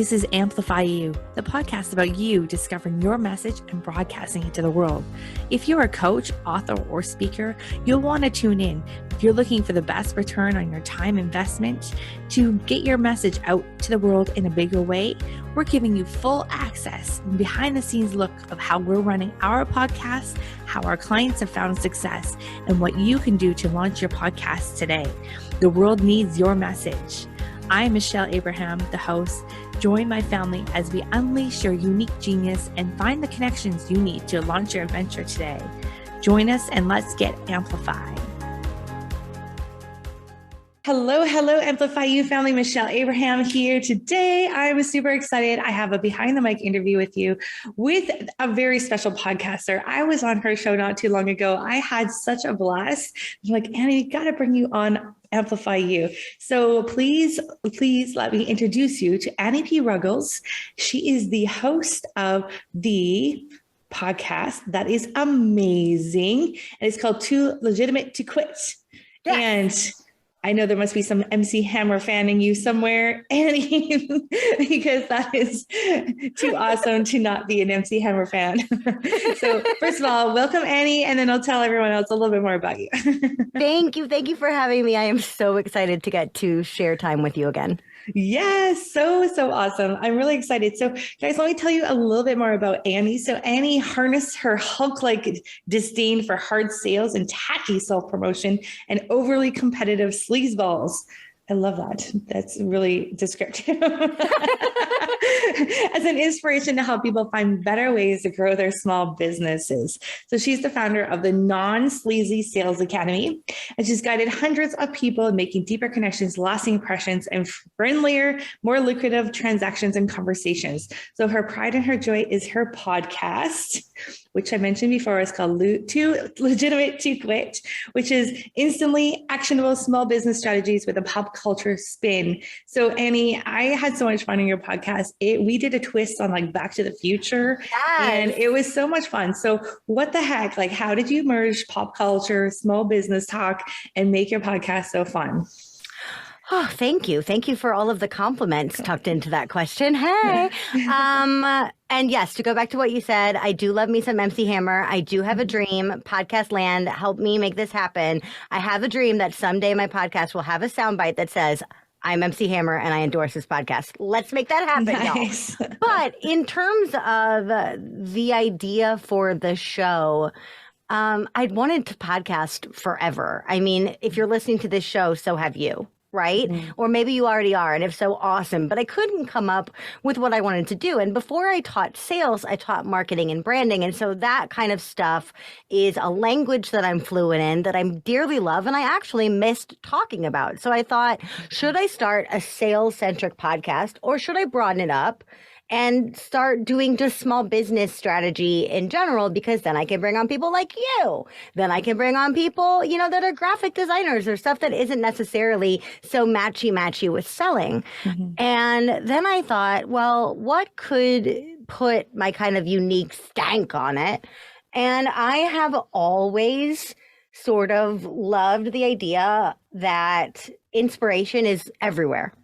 This is Amplify You, the podcast about you discovering your message and broadcasting it to the world. If you're a coach, author, or speaker, you'll want to tune in. If you're looking for the best return on your time investment to get your message out to the world in a bigger way, we're giving you full access and behind the scenes look of how we're running our podcast, how our clients have found success, and what you can do to launch your podcast today. The world needs your message. I'm Michelle Abraham, the host. Join my family as we unleash your unique genius and find the connections you need to launch your adventure today. Join us and let's get amplified. Hello, Amplify You family. Michelle Abraham here today. I'm super excited. I have a behind the mic interview with you with a very special podcaster. I was on her show not too long ago. I had such a blast. I'm like, Annie, got to bring you on Amplify You. So please let me introduce you to Annie P. Ruggles. She is the host of the podcast that is amazing. And it's called Too Legitimate to Quit. Yes. And I know there must be some MC Hammer fanning you somewhere, Annie, because that is too awesome to not be an MC Hammer fan. So first of all, welcome, Annie, and then I'll tell everyone else a little bit more about you. Thank you. Thank you for having me. I am so excited to get to share time with you again. Yes, so awesome. I'm really excited. So guys, let me tell you a little bit more about Annie. So Annie harnessed her Hulk-like disdain for hard sales and tacky self-promotion and overly competitive sleazeballs. I love that. That's really descriptive. As an inspiration to help people find better ways to grow their small businesses. So she's the founder of the Non-sleazy Sales Academy, and she's guided hundreds of people in making deeper connections, lasting impressions, and friendlier, more lucrative transactions and conversations. So her pride and her joy is her podcast, which I mentioned before is called Too Legitimate to Quit, which is instantly actionable small business strategies with a pop culture spin. So Annie, I had so much fun in your podcast. We did a twist on like Back to the Future, yes, and it was so much fun. So what the heck, like how did you merge pop culture, small business talk, and make your podcast so fun? Oh, thank you. Thank you for all of the compliments tucked into that question. Hey. And yes, to go back to what you said, I do love me some MC Hammer. I do have a dream. Podcast land, help me make this happen. I have a dream that someday my podcast will have a soundbite that says, I'm MC Hammer and I endorse this podcast. Let's make that happen, nice. Y'all. But in terms of the idea for the show, I'd wanted to podcast forever. I mean, if you're listening to this show, so have you. Right? Mm-hmm. Or maybe you already are. And if so, awesome. But I couldn't come up with what I wanted to do. And before I taught sales, I taught marketing and branding. And so that kind of stuff is a language that I'm fluent in, that I dearly love, and I actually missed talking about. So I thought, should I start a sales-centric podcast or should I broaden it up and start doing just small business strategy in general, because then I can bring on people like you. Then I can bring on people, that are graphic designers or stuff that isn't necessarily so matchy with selling. Mm-hmm. And then I thought, well, what could put my kind of unique stank on it? And I have always sort of loved the idea that inspiration is everywhere.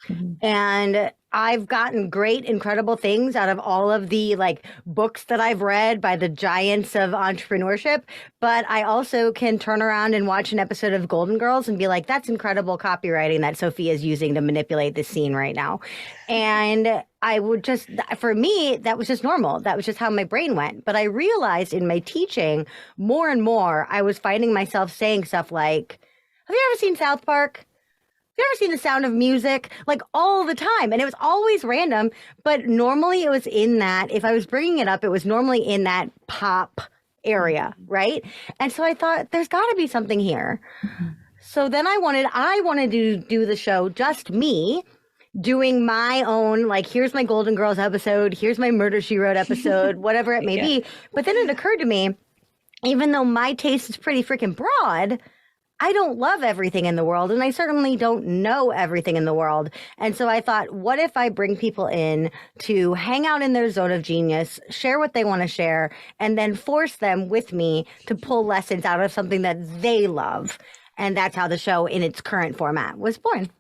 Mm-hmm. And I've gotten great, incredible things out of all of the books that I've read by the giants of entrepreneurship. But I also can turn around and watch an episode of Golden Girls and be like, that's incredible copywriting that Sophia is using to manipulate this scene right now. And I would just, for me, that was just normal. That was just how my brain went. But I realized in my teaching more and more, I was finding myself saying stuff like, have you ever seen South Park? Have you ever seen The Sound of Music? All the time. And it was always random, but normally it was in that, if I was bringing it up, it was normally in that pop area, right? And so I thought, there's got to be something here. Mm-hmm. So then I wanted to do the show, just me, doing my own, here's my Golden Girls episode, here's my Murder, She Wrote episode, whatever it may be. But then it occurred to me, even though my taste is pretty freaking broad, I don't love everything in the world, and I certainly don't know everything in the world. And so I thought, what if I bring people in to hang out in their zone of genius, share what they want to share, and then force them with me to pull lessons out of something that they love. And that's how the show in its current format was born.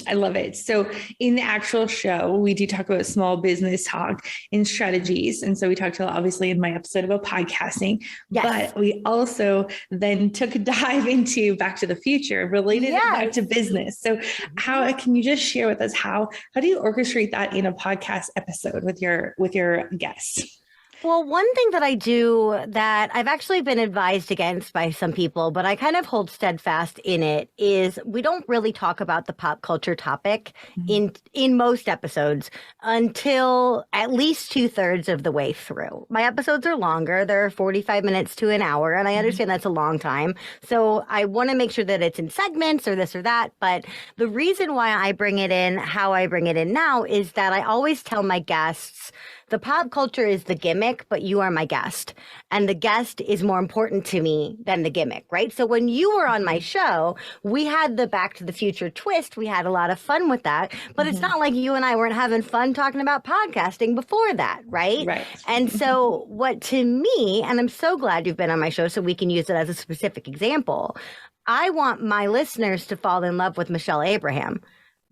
I love it. So in the actual show, we do talk about small business talk and strategies. And so we talked about, obviously, in my episode about podcasting, Yes. but we also then took a dive into Back to the Future, related it back to business. So how can you just share with us how do you orchestrate that in a podcast episode with your guests? Well, one thing that I do that I've actually been advised against by some people, but I kind of hold steadfast in it, is we don't really talk about the pop culture topic in most episodes until at least 2/3 of the way through. My episodes are longer. They're 45 minutes to an hour, and I understand that's a long time. So I want to make sure that it's in segments or this or that. But the reason why I bring it in, how I bring it in now, is that I always tell my guests, the pop culture is the gimmick, but you are my guest. And the guest is more important to me than the gimmick, right? So when you were on my show, we had the Back to the Future twist. We had a lot of fun with that. But it's not like you and I weren't having fun talking about podcasting before that, right? Right. And so what to me, and I'm so glad you've been on my show so we can use it as a specific example, I want my listeners to fall in love with Michelle Abraham.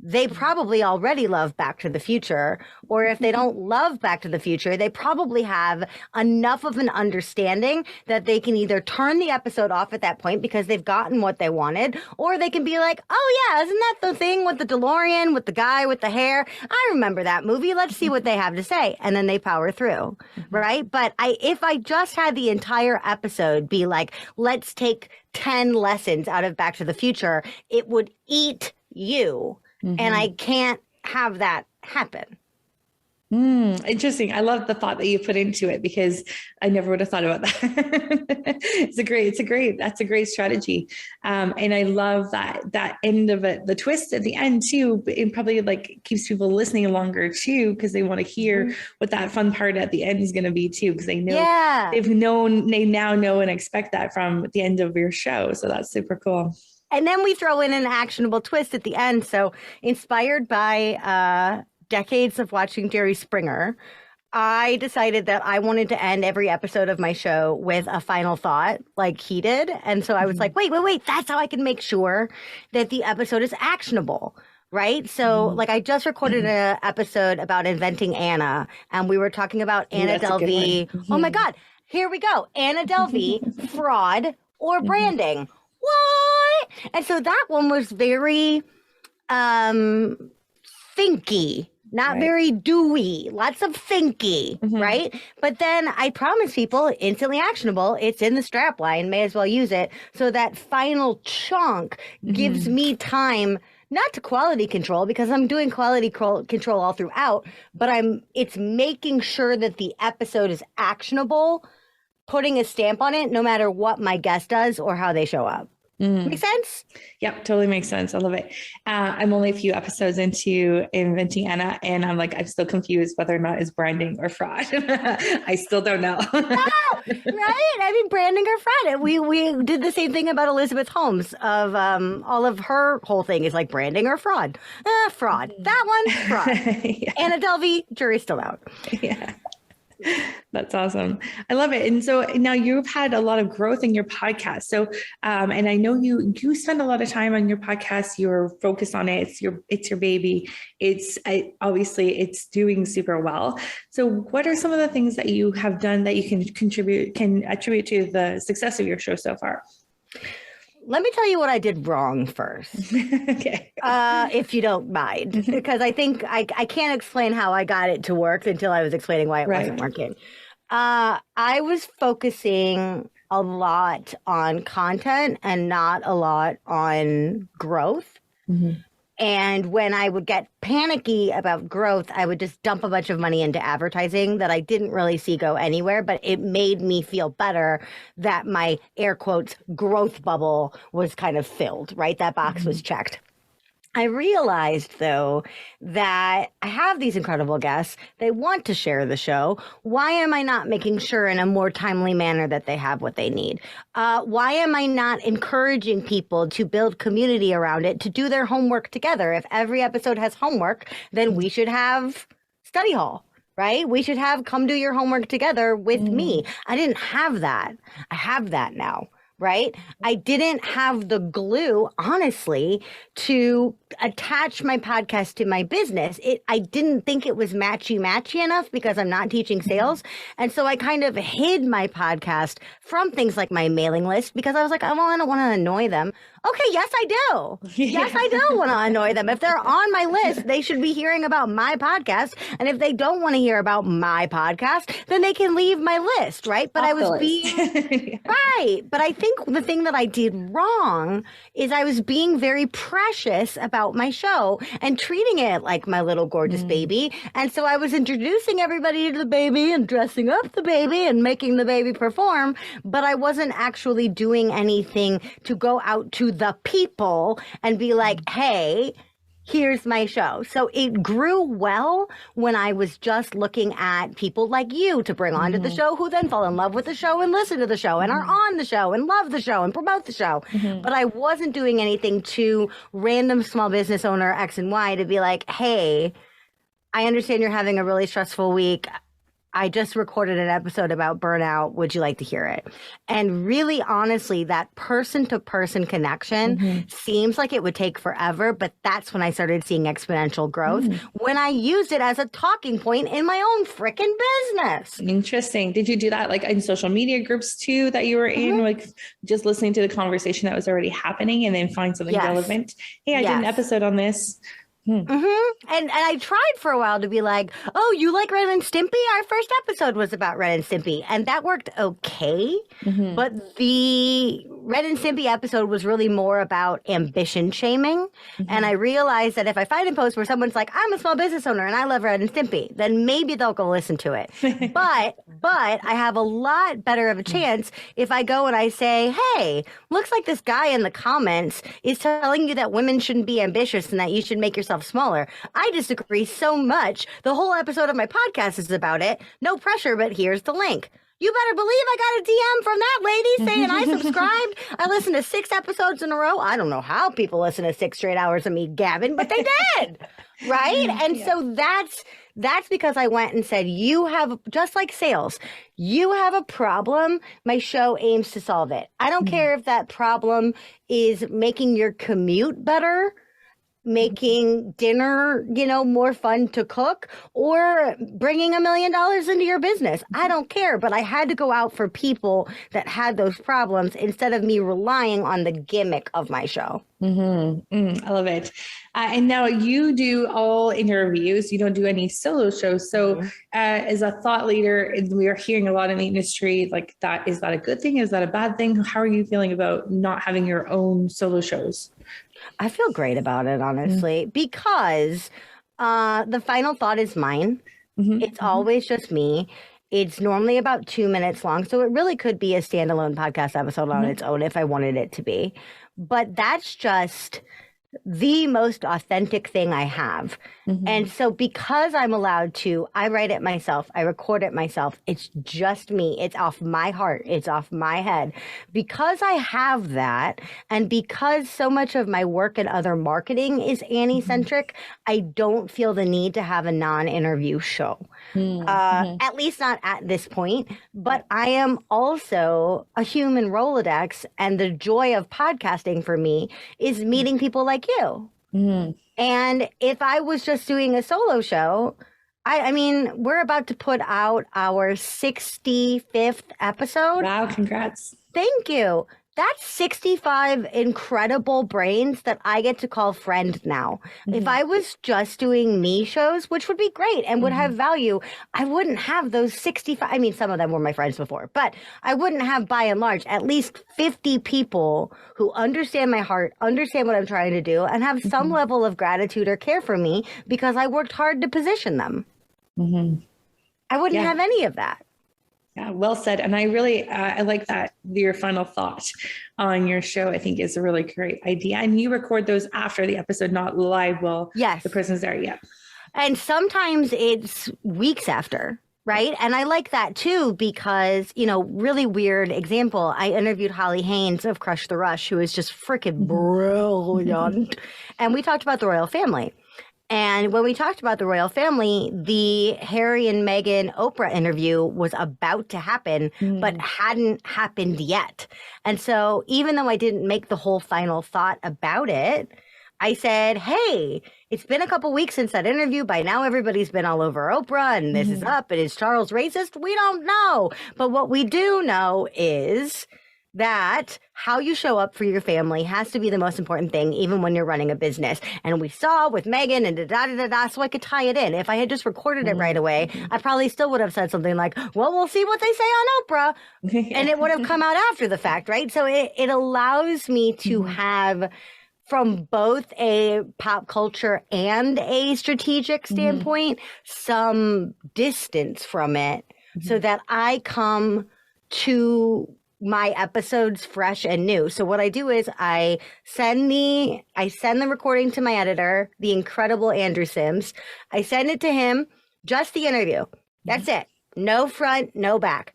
They probably already love Back to the Future, or if they don't love Back to the Future, they probably have enough of an understanding that they can either turn the episode off at that point because they've gotten what they wanted, or they can be like, oh yeah, isn't that the thing with the DeLorean, with the guy with the hair? I remember that movie. Let's see what they have to say. And then they power through, right? But if I just had the entire episode be like, let's take 10 lessons out of Back to the Future, it would eat you. And I can't have that happen. Interesting. I love the thought that you put into it, because I never would have thought about that. That's a great strategy. And I love that end of it, the twist at the end too. It probably like keeps people listening longer too, because they want to hear what that fun part at the end is going to be too, because they know they now know and expect that from the end of your show. So that's super cool. And then we throw in an actionable twist at the end. So inspired by decades of watching Jerry Springer, I decided that I wanted to end every episode of my show with a final thought like he did. And so I was like, wait, that's how I can make sure that the episode is actionable. Right. So like I just recorded an episode about inventing Anna, and we were talking about Anna Delvey. Oh, my God. Here we go. Anna Delvey, fraud or branding. What? And so that one was very thinky, not very doey, lots of thinky, right? But then I promise people, instantly actionable, it's in the strap line, may as well use it. So that final chunk gives me time, not to quality control, because I'm doing quality control all throughout, but it's making sure that the episode is actionable, putting a stamp on it, no matter what my guest does or how they show up. Make sense? Yep, totally makes sense. I love it. I'm only a few episodes into inventing Anna, and I'm still confused whether or not it's branding or fraud. I still don't know. Right? I mean, branding or fraud. We did the same thing about Elizabeth Holmes. Of all of her whole thing is like branding or fraud. Fraud. That one, fraud. Anna Delvey, jury's still out. Yeah. That's awesome. I love it. And so now you've had a lot of growth in your podcast. So, and I know you spend a lot of time on your podcast. You're focused on it. It's your baby. Obviously it's doing super well. So what are some of the things that you have done that you can attribute to the success of your show so far? Let me tell you what I did wrong first. Okay. If you don't mind, because I think I can't explain how I got it to work until I was explaining why it wasn't working. I was focusing a lot on content and not a lot on growth. And when I would get panicky about growth, I would just dump a bunch of money into advertising that I didn't really see go anywhere, but it made me feel better that my air quotes growth bubble was kind of filled, right? That box was checked. I realized, though, that I have these incredible guests. They want to share the show. Why am I not making sure in a more timely manner that they have what they need? Why am I not encouraging people to build community around it, to do their homework together? If every episode has homework, then we should have study hall, right? We should have come do your homework together with me. I didn't have that. I have that now. right? I didn't have the glue, honestly, to attach my podcast to my business. I didn't think it was matchy enough because I'm not teaching sales. And so I kind of hid my podcast from things like my mailing list because I was like, oh, well, I don't want to annoy them. Okay, yes, I do. Yes, I do want to annoy them. If they're on my list, they should be hearing about my podcast. And if they don't want to hear about my podcast, then they can leave my list, right? But I was being right. But I think the thing that I did wrong is I was being very precious about my show and treating it like my little gorgeous baby. And so I was introducing everybody to the baby and dressing up the baby and making the baby perform. But I wasn't actually doing anything to go out to the people and be like, hey, here's my show. So it grew well when I was just looking at people like you to bring onto the show who then fall in love with the show and listen to the show and are on the show and love the show and promote the show. But I wasn't doing anything to random small business owner X and Y to be like, hey, I understand you're having a really stressful week. I just recorded an episode about burnout. Would you like to hear it? And really, honestly, that person-to-person connection seems like it would take forever, but that's when I started seeing exponential growth, when I used it as a talking point in my own freaking business. Interesting. Did you do that like in social media groups too that you were in, like just listening to the conversation that was already happening and then find something relevant? Hey, I did an episode on this. And I tried for a while to be like, oh, you like Ren and Stimpy? Our first episode was about Ren and Stimpy. And that worked okay. But the Ren and Stimpy episode was really more about ambition shaming. And I realized that if I find a post where someone's like, I'm a small business owner and I love Ren and Stimpy, then maybe they'll go listen to it. But I have a lot better of a chance if I go and I say, hey, looks like this guy in the comments is telling you that women shouldn't be ambitious and that you should make yourself smaller. I disagree so much. The whole episode of my podcast is about it. No pressure, but here's the link. You better believe I got a DM from that lady saying I subscribed. I listened to 6 episodes in a row. I don't know how people listen to 6 straight hours of me gabbing, but they did. Right? And so that's because I went and said, you have, just like sales, you have a problem. My show aims to solve it. I don't care if that problem is making your commute better, making dinner, more fun to cook, or bringing $1 million into your business. I don't care, but I had to go out for people that had those problems instead of me relying on the gimmick of my show. I love it. And now you do all interviews. You don't do any solo shows. So as a thought leader, we are hearing a lot in the industry like that. Is that a good thing? Is that a bad thing? How are you feeling about not having your own solo shows? I feel great about it, honestly, because the final thought is mine. It's always just me. It's normally about 2 minutes long, so it really could be a standalone podcast episode on its own if I wanted it to be. But that's just the most authentic thing I have. And so because I'm allowed to, I write it myself, I record it myself. It's just me. It's off my heart. It's off my head. Because I have that, and because so much of my work and other marketing is Annie-centric, I don't feel the need to have a non-interview show. At least not at this point. But I am also a human Rolodex, and the joy of podcasting for me is meeting people like you. And if I was just doing a solo show, I mean, we're about to put out our 65th episode. Wow, congrats. Thank you. That's 65 incredible brains that I get to call friend now. If I was just doing me shows, which would be great and would have value, I wouldn't have those 65. I mean, some of them were my friends before, but I wouldn't have, by and large, at least 50 people who understand my heart, understand what I'm trying to do, and have some level of gratitude or care for me because I worked hard to position them. I wouldn't have any of that. Yeah, well said. And I really, I like that your final thought on your show, I think is a really great idea. And you record those after the episode, not live while the person's there. Yeah. And sometimes it's weeks after. Right. And I like that, too, because, really weird example. I interviewed Holly Haynes of Crush the Rush, who is just freaking brilliant. And we talked about the royal family. And when we talked about the royal family, the Harry and Meghan Oprah interview was about to happen, but hadn't happened yet. And so even though I didn't make the whole final thought about it, I said, hey, it's been a couple weeks since that interview. By now, everybody's been all over Oprah and this is up. And is Charles racist? We don't know. But what we do know is that how you show up for your family has to be the most important thing, even when you're running a business. And we saw with Meghan and da-da-da-da, so I could tie it in. If I had just recorded it right away, I probably still would have said something like, well, we'll see what they say on Oprah. And it would have come out after the fact, right? So it allows me to have, from both a pop culture and a strategic standpoint, some distance from it so that I come to my episodes fresh and new. So what I do is I send the recording to my editor, the incredible Andrew Sims. I send it to him, just the interview. That's it. No front, no back.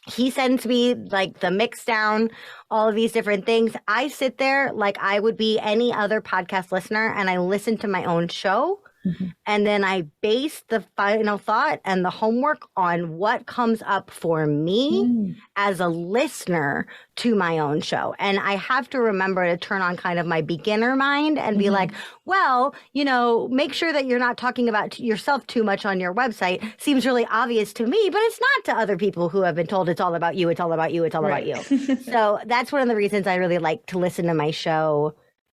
He sends me like the mix down, all of these different things. I sit there like I would be any other podcast listener and I listen to my own show. And then I base the final thought and the homework on what comes up for me as a listener to my own show. And I have to remember to turn on kind of my beginner mind and be like, well, you know, make sure that you're not talking about yourself too much on your website. Seems really obvious to me, but it's not to other people who have been told it's all about you, it's all about you, it's all about you. So that's one of the reasons I really like to listen to my show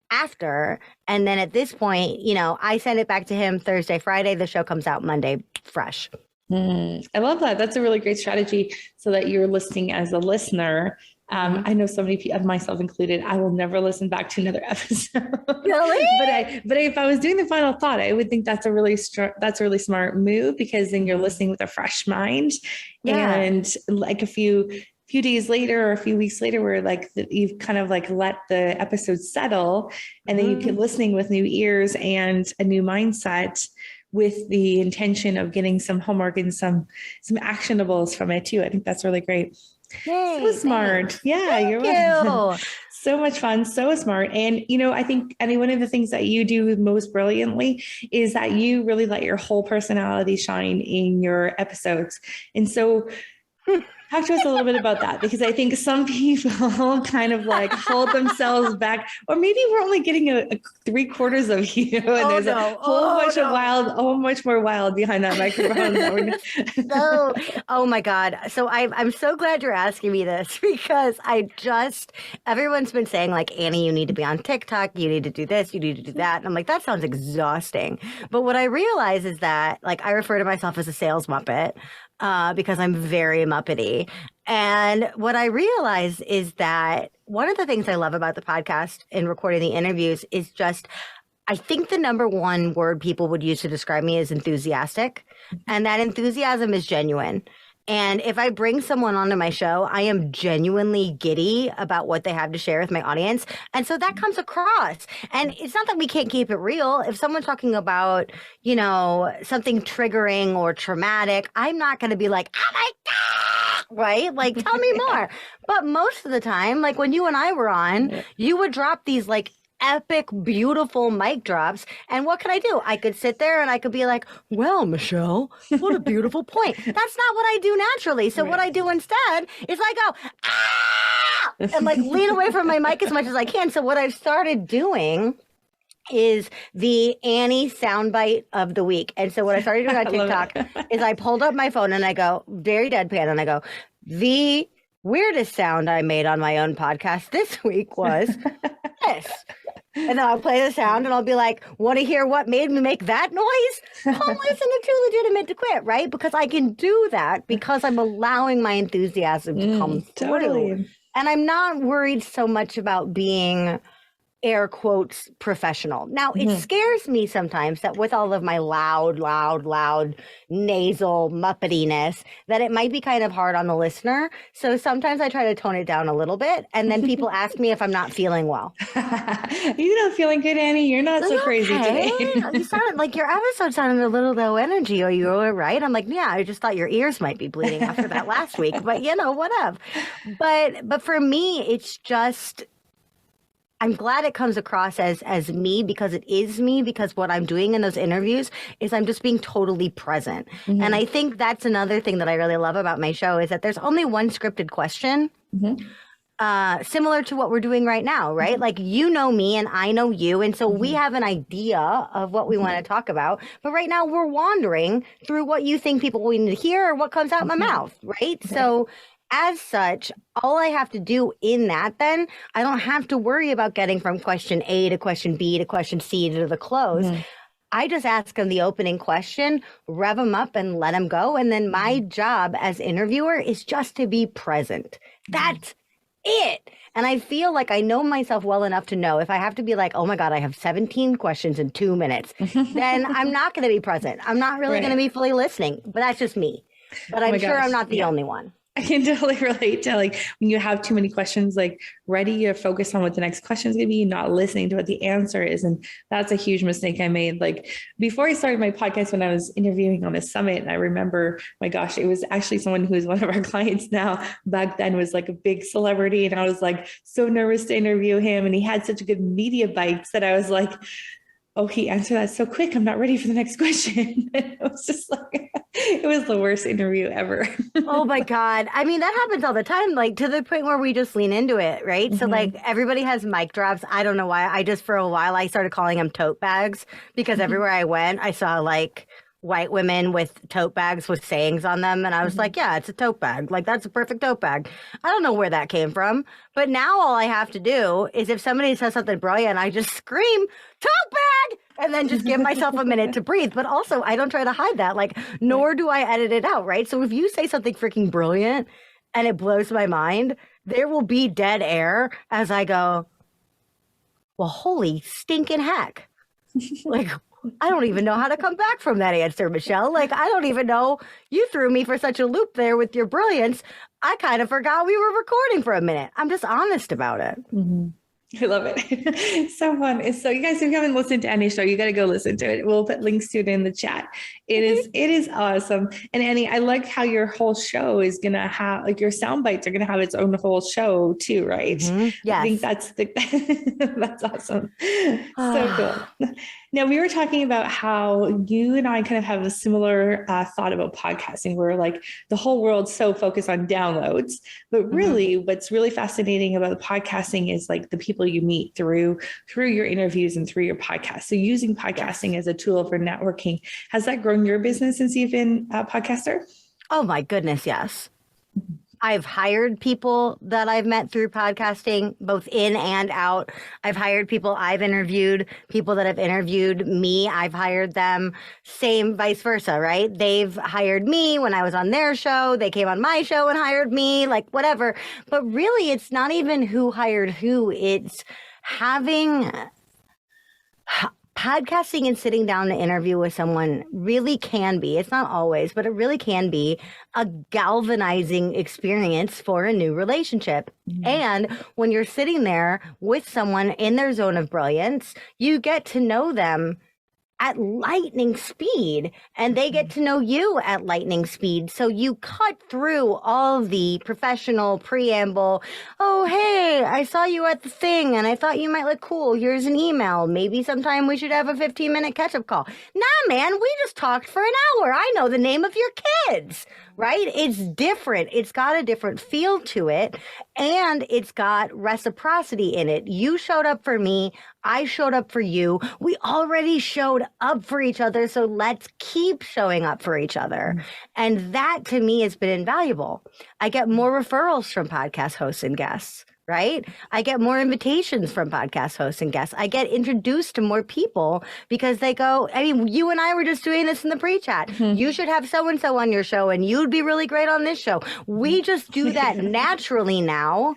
after. And then at this point, you know, I send it back to him Thursday, Friday. The show comes out Monday fresh. I love that. That's a really great strategy so that you're listening as a listener. I know so many people, myself included, I will never listen back to another episode. Really? but if I was doing the final thought, I would think that's a really smart move, because then you're listening with a fresh mind. And like a few days later or a few weeks later, where like you've kind of like let the episode settle, and then you keep listening with new ears and a new mindset, with the intention of getting some homework and some actionables from it too. I think that's really great. Yay, so smart. Thanks. Yeah, you're welcome. So much fun, so smart. And, you know, I think one of the things that you do most brilliantly is that you really let your whole personality shine in your episodes. And so talk to us a little bit about that, because I think some people kind of like hold themselves back, or maybe we're only getting a 3/4 of you, and there's a whole much more wild behind that microphone. Oh my God. So I'm so glad you're asking me this, because everyone's been saying like, Annie, you need to be on TikTok. You need to do this. You need to do that. And I'm like, that sounds exhausting. But what I realize is that, like, I refer to myself as a sales Muppet. Because I'm very Muppety. And what I realized is that one of the things I love about the podcast and recording the interviews is just, I think the number one word people would use to describe me is enthusiastic. And that enthusiasm is genuine. And if I bring someone onto my show, I am genuinely giddy about what they have to share with my audience. And so that comes across. And it's not that we can't keep it real. If someone's talking about, you know, something triggering or traumatic, I'm not going to be like, oh my God, right? Like, tell me more. But most of the time, like when you and I were on, you would drop these like epic, beautiful mic drops. And what could I do? I could sit there and I could be like, well, Michelle, what a beautiful point. That's not what I do naturally. So what I do instead is I go, ah, and like lean away from my mic as much as I can. So what I've started doing is the Annie soundbite of the week. And so what I started doing on TikTok is I pulled up my phone and I go, very deadpan, and I go, the weirdest sound I made on my own podcast this week was this. And then I'll play the sound and I'll be like, want to hear what made me make that noise? Come listen to Too Legitimate to Quit, right? Because I can do that because I'm allowing my enthusiasm to come through. And I'm not worried so much about being, air quotes, professional. Now, it scares me sometimes that with all of my loud, nasal muppetiness, that it might be kind of hard on the listener. So sometimes I try to tone it down a little bit. And then people ask me if I'm not feeling well. You're not feeling good, Annie. You're not so crazy today. You sounded like your episode sounded a little low energy. Are you all right? I'm like, yeah, I just thought your ears might be bleeding after that last week. But, you know, whatever. But for me, it's just, I'm glad it comes across as me, because it is me, because what I'm doing in those interviews is I'm just being totally present. Mm-hmm. And I think that's another thing that I really love about my show is that there's only one scripted question. Mm-hmm. Similar to what we're doing right now, right? Mm-hmm. Like, you know me and I know you. And so we Mm-hmm. have an idea of what we want to talk about. But right now we're wandering through what you think people will need to hear or what comes out my mouth, right? So as such, all I have to do in that, then I don't have to worry about getting from question A to question B to question C to the close. Mm-hmm. I just ask them the opening question, rev them up and let them go. And then my job as interviewer is just to be present. That's it. And I feel like I know myself well enough to know if I have to be like, oh my God, I have 17 questions in 2 minutes, then I'm not going to be present. I'm not really going to be fully listening, but that's just me. But I'm sure I'm not the only one. I can totally relate to like when you have too many questions, like ready, you're focused on what the next question is going to be, not listening to what the answer is. And that's a huge mistake I made. Like before I started my podcast, when I was interviewing on a summit, and I remember, my gosh, it was actually someone who is one of our clients now, back then was like a big celebrity. And I was like so nervous to interview him. And he had such good media bites that I was like, oh, he answered that so quick, I'm not ready for the next question. It was just like, it was the worst interview ever. Oh my God. I mean, that happens all the time, like to the point where we just lean into it, right? So like everybody has mic drops. I don't know why. For a while, I started calling them tote bags because everywhere I went, I saw like white women with tote bags with sayings on them. And I was like, yeah, it's a tote bag. Like, that's a perfect tote bag. I don't know where that came from. But now all I have to do is if somebody says something brilliant, I just scream, tote bag, and then just give myself a minute to breathe. But also, I don't try to hide that, like, nor do I edit it out, right? So if you say something freaking brilliant and it blows my mind, there will be dead air as I go, well, holy stinking heck. Like, I don't even know how to come back from that answer, Michelle. Like, I don't even know. You threw me for such a loop there with your brilliance. I kind of forgot we were recording for a minute. I'm just honest about it. Mm-hmm. I love it. It's so fun. It's so, you guys, if you haven't listened to Annie's show, you got to go listen to it. We'll put links to it in the chat. It is awesome. And Annie, I like how your whole show is going to have, like, your sound bites are going to have its own whole show too, right? Yes. I think that's awesome. So cool. Now, we were talking about how you and I kind of have a similar thought about podcasting, where like the whole world's so focused on downloads, but really what's really fascinating about podcasting is like the people you meet through your interviews and through your podcast. So using podcasting as a tool for networking, has that grown your business since you've been a podcaster? Oh my goodness, yes. I've hired people that I've met through podcasting, both in and out. I've hired people I've interviewed, people that have interviewed me. I've hired them, same vice versa, right? They've hired me when I was on their show. They came on my show and hired me, like whatever. But really, it's not even who hired who. It's having podcasting and sitting down to interview with someone really can be, it's not always, but it really can be a galvanizing experience for a new relationship. And when you're sitting there with someone in their zone of brilliance, you get to know them at lightning speed, and they get to know you at lightning speed. So you cut through all the professional preamble. Oh, hey, I saw you at the thing and I thought you might look cool. Here's an email. Maybe sometime we should have a 15-minute catch-up call. Nah, man, we just talked for an hour. I know the name of your kids, right? It's different. It's got a different feel to it, and it's got reciprocity in it. You showed up for me. I showed up for you. We already showed up for each other, so let's keep showing up for each other. And that, to me, has been invaluable. I get more referrals from podcast hosts and guests, right? I get more invitations from podcast hosts and guests. I get introduced to more people because they go, I mean, you and I were just doing this in the pre-chat. You should have so-and-so on your show, and you'd be really great on this show. We just do that naturally now.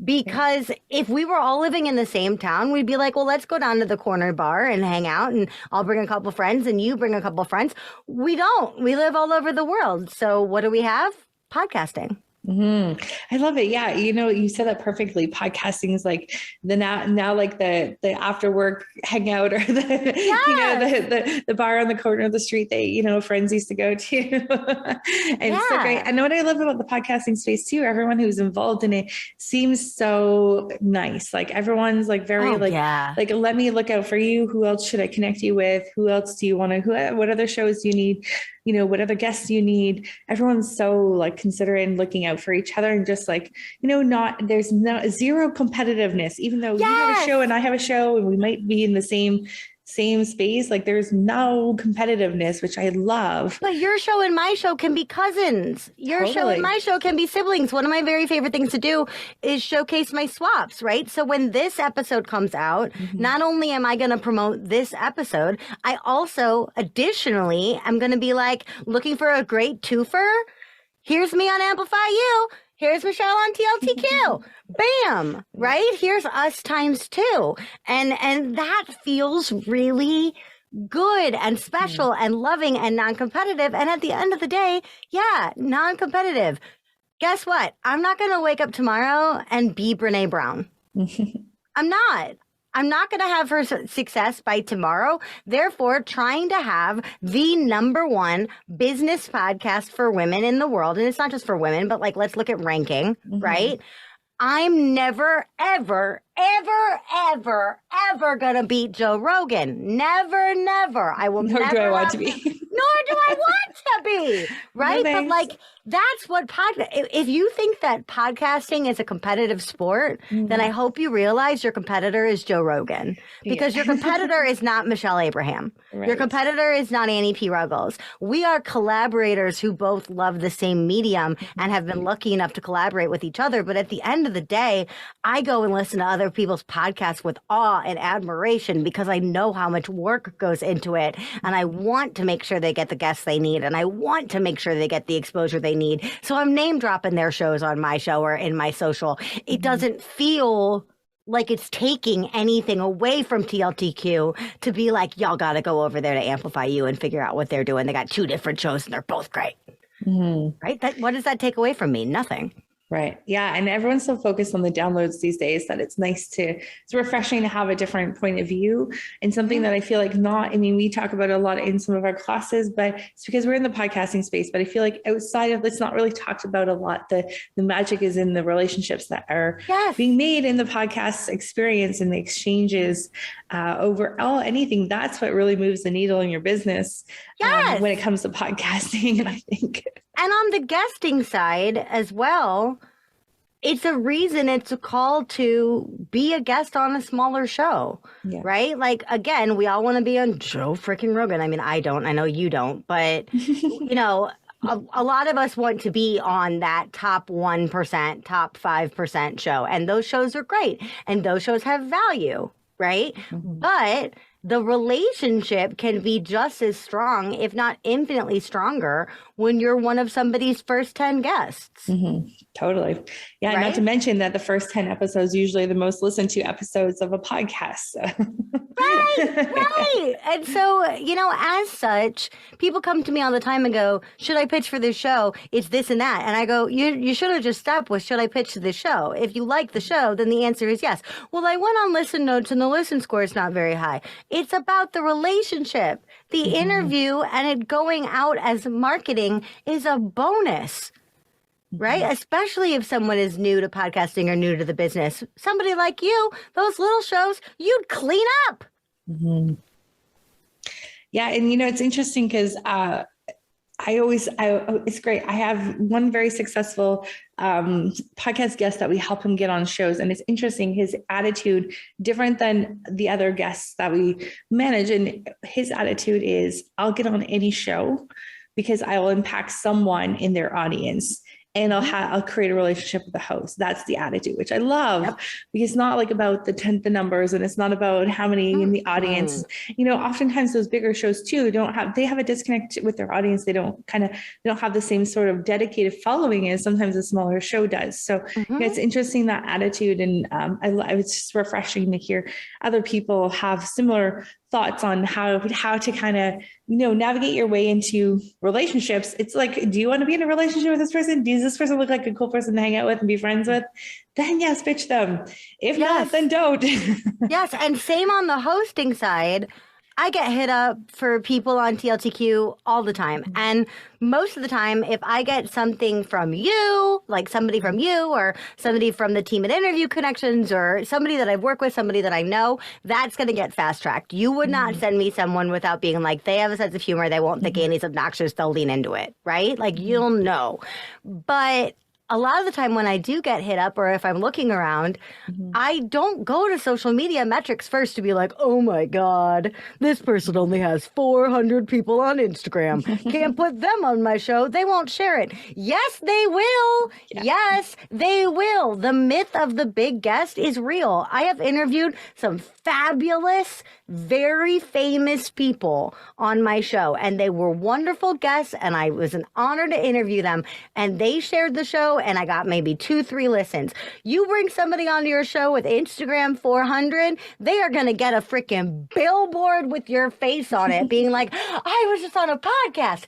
Because if we were all living in the same town, we'd be like, well, let's go down to the corner bar and hang out, and I'll bring a couple friends and you bring a couple friends. We don't. We live all over the world. So what do we have? Podcasting. I love it. Yeah. You said that perfectly. Podcasting is like now like the after work hangout or the bar on the corner of the street that, friends used to go to. And it's so great. I know what I love about the podcasting space too. Everyone who's involved in it seems so nice. Like everyone's like very like, let me look out for you. Who else should I connect you with? Who else do you want to, what other shows do you need? What other guests you need? Everyone's so like considerate and looking out for each other and just like, there's zero competitiveness, even though you have a show and I have a show and we might be in the same space. Like there's no competitiveness, which I love. But your show and my show can be cousins. Your show and my show can be siblings. One of my very favorite things to do is showcase my swaps, right? So when this episode comes out, not only am I going to promote this episode, I also additionally am going to be like looking for a great twofer. Here's me on Amplify You. Here's Michelle on TLTQ. Bam, right? Here's us times 2. And that feels really good and special and loving and non-competitive. And at the end of the day, non-competitive. Guess what? I'm not going to wake up tomorrow and be Brene Brown. I'm not. I'm not going to have her success by tomorrow. Therefore, trying to have the #1 business podcast for women in the world. And it's not just for women, but like, let's look at ranking, right? I'm never, ever, ever, ever, ever going to beat Joe Rogan. Never, never. I will never. Nor do I want to be. Nor do I want to be. Right? No, but like, that's what if you think that podcasting is a competitive sport, then I hope you realize your competitor is Joe Rogan, because your competitor is not Michelle Abraham. Right. Your competitor is not Annie P. Ruggles. We are collaborators who both love the same medium and have been lucky enough to collaborate with each other. But at the end of the day, I go and listen to other people's podcasts with awe and admiration because I know how much work goes into it. And I want to make sure they get the guests they need. And I want to make sure they get the exposure they need. So I'm name dropping their shows on my show or in my social. It doesn't feel like it's taking anything away from TLTQ to be like, y'all got to go over there to Amplify You and figure out what they're doing. They got 2 different shows and they're both great. Right? What does that take away from me? Nothing. Right. Yeah. And everyone's so focused on the downloads these days that it's refreshing to have a different point of view and something that I feel like we talk about a lot in some of our classes, but it's because we're in the podcasting space. But I feel like outside of it's not really talked about a lot. The magic is in the relationships that are being made in the podcast experience and the exchanges overall. Anything that's what really moves the needle in your business when it comes to podcasting. And I think. And on the guesting side as well, it's a reason, it's a call to be a guest on a smaller show, right? Like, again, we all want to be on Joe freaking Rogan. I mean, I don't, I know you don't, but, a lot of us want to be on that top 1%, top 5% show. And those shows are great. And those shows have value, right? But the relationship can be just as strong, if not infinitely stronger, when you're one of somebody's first 10 guests. Totally. Yeah. Right? Not to mention that the first 10 episodes usually the most listened to episodes of a podcast. So. Right. And so, as such, people come to me all the time and go, should I pitch for this show? It's this and that. And I go, you should have just stopped with, should I pitch to this show? If you like the show, then the answer is yes. Well, I went on Listen Notes and the listen score is not very high. It's about the relationship. The interview and it going out as marketing is a bonus. Right? Especially if someone is new to podcasting or new to the business. Somebody like you, those little shows, you'd clean up. Yeah. And, it's interesting because it's great. I have one very successful podcast guest that we help him get on shows. And it's interesting, his attitude, different than the other guests that we manage. And his attitude is, I'll get on any show because I will impact someone in their audience. And I'll create a relationship with the host. That's the attitude, which I love, because it's not like about the numbers, and it's not about how many in the audience. Oftentimes those bigger shows too they have a disconnect with their audience. They don't have the same sort of dedicated following as sometimes a smaller show does. So it's interesting, that attitude, and it's just refreshing to hear other people have similar thoughts on how to kind of, navigate your way into relationships. It's like, do you want to be in a relationship with this person? Does this person look like a cool person to hang out with and be friends with? Then yes, pitch them. If not, then don't. Yes. And same on the hosting side. I get hit up for people on TLTQ all the time. And most of the time, if I get something from you, like somebody from you or somebody from the team at Interview Connections or somebody that I've worked with, somebody that I know, that's going to get fast tracked. You would not send me someone without being like, they have a sense of humor. They won't think Annie's obnoxious. They'll lean into it, right? Like you'll know. But a lot of the time when I do get hit up or if I'm looking around, I don't go to social media metrics first to be like, oh my God, this person only has 400 people on Instagram. Can't put them on my show. They won't share it. Yes, they will. Yeah. Yes, they will. The myth of the big guest is real. I have interviewed some fabulous, very famous people on my show, and they were wonderful guests, and I was an honor to interview them, and they shared the show, and I got maybe 2-3 listens. You bring somebody onto your show with Instagram 400, they are going to get a freaking billboard with your face on it being like, I was just on a podcast.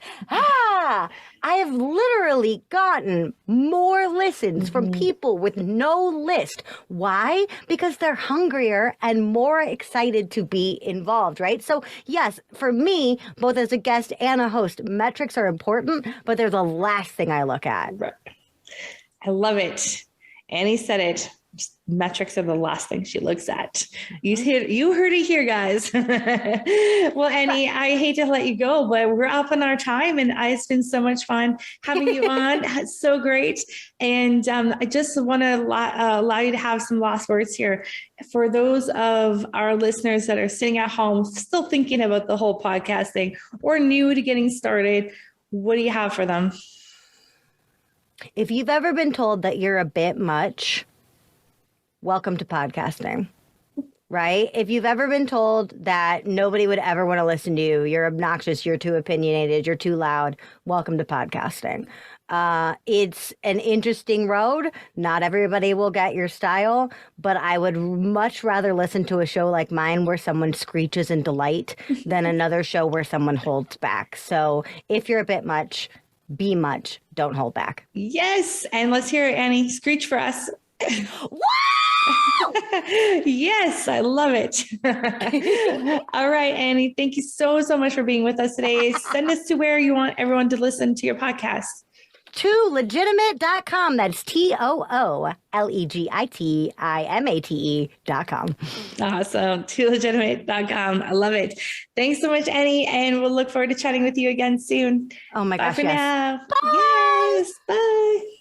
I have literally gotten more listens from people with no list. Why? Because they're hungrier and more excited to be involved, right? So yes, for me, both as a guest and a host, metrics are important, but they're the last thing I look at. Right. I love it. Annie said it. Metrics are the last thing she looks at. You heard it here, guys. Well, Annie, I hate to let you go, but we're up on our time, and it's been so much fun having you on. It's so great. And I just want to allow you to have some last words here for those of our listeners that are sitting at home, still thinking about the whole podcast thing or new to getting started. What do you have for them? If you've ever been told that you're a bit much, welcome to podcasting, right? If you've ever been told that nobody would ever want to listen to you, you're obnoxious, you're too opinionated, you're too loud, welcome to podcasting. It's an interesting road. Not everybody will get your style, but I would much rather listen to a show like mine where someone screeches in delight than another show where someone holds back. So if you're a bit much, be much, don't hold back. Yes. And let's hear it, Annie. Screech for us. Yes, I love it. All right, Annie, thank you so much for being with us today. Send us to where you want everyone to listen to your podcast. To legitimate.com. That's TOOLEGITIMATE.com. Awesome. To legitimate.com. I love it. Thanks so much, Annie. And we'll look forward to chatting with you again soon. Oh my gosh. Bye for now. Bye. Yes. Bye.